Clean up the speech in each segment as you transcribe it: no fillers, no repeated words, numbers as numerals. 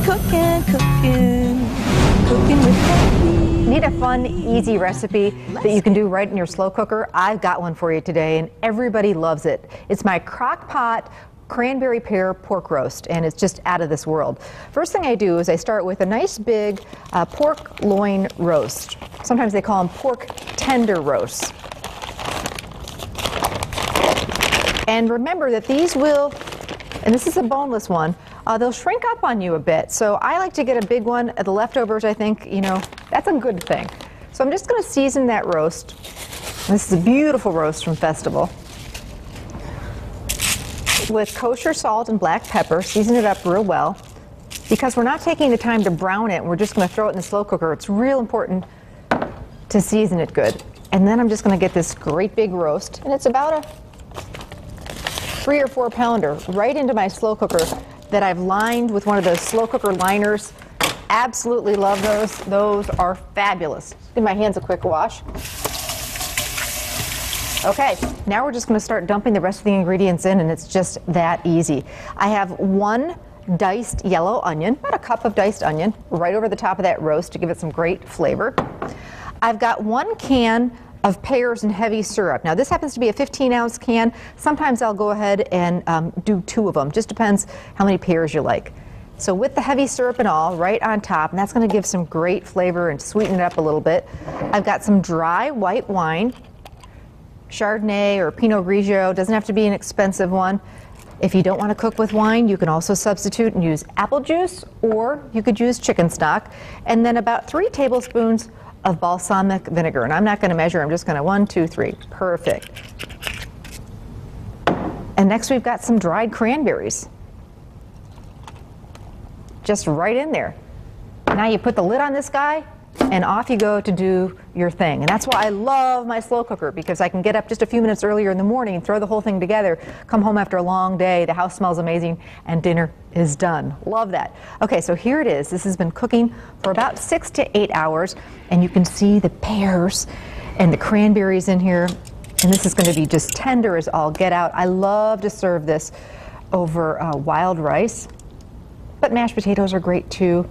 Cooking with Kathy. Need a fun, easy recipe that you can do right in your slow cooker? I've got one for you today, and everybody loves it. It's my crock pot cranberry pear pork roast, and it's just out of this world. First thing I do is I start with a nice big pork loin roast. Sometimes they call them pork tender roasts. And remember that these will, and this is a boneless one, they'll shrink up on you a bit. So I like to get a big one. The leftovers, I think, you know, that's a good thing. So I'm just going to season that roast. This is a beautiful roast from Festival. With kosher salt and black pepper, season it up real well. Because we're not taking the time to brown it, we're just going to throw it in the slow cooker. It's real important to season it good. And then I'm just going to get this great big roast, and it's about a 3 or 4 pounder right into my slow cooker that I've lined with one of those slow cooker liners. Absolutely love those. Those are fabulous. Give my hands a quick wash. Okay, now we're just going to start dumping the rest of the ingredients in, and it's just that easy. I have 1 diced yellow onion, about a cup of diced onion, right over the top of that roast to give it some great flavor. I've got 1 can of pears and heavy syrup. Now this happens to be a 15-ounce can. Sometimes I'll go ahead and do 2 of them. Just depends how many pears you like. So with the heavy syrup and all, right on top, and that's going to give some great flavor and sweeten it up a little bit. I've got some dry white wine, Chardonnay or Pinot Grigio. Doesn't have to be an expensive one. If you don't want to cook with wine, you can also substitute and use apple juice, or you could use chicken stock. And then about 3 tablespoons of balsamic vinegar. And I'm not going to measure, I'm just going to 1, 2, 3. Perfect. And next we've got some dried cranberries. Just right in there. Now you put the lid on this guy, and off you go to do your thing. And that's why I love my slow cooker, because I can get up just a few minutes earlier in the morning, throw the whole thing together, come home after a long day, the house smells amazing, and dinner is done. Love that. Okay, so here it is. This has been cooking for about 6 to 8 hours, and you can see the pears and the cranberries in here, and this is going to be just tender as all get out. I love to serve this over wild rice, but mashed potatoes are great too.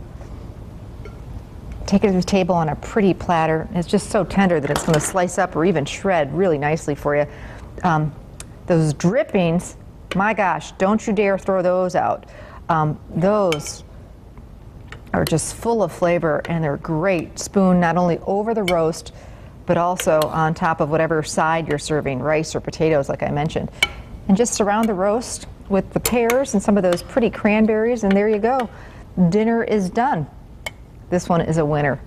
Take it to the table on a pretty platter. It's just so tender that it's going to slice up or even shred really nicely for you. Those drippings, my gosh, don't you dare throw those out. Those are just full of flavor, and they're great. Spoon not only over the roast, but also on top of whatever side you're serving, rice or potatoes like I mentioned. And just surround the roast with the pears and some of those pretty cranberries, and there you go. Dinner is done. This one is a winner,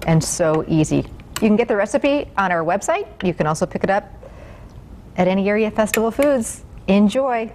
and so easy. You can get the recipe on our website. You can also pick it up at any area Festival Foods. Enjoy.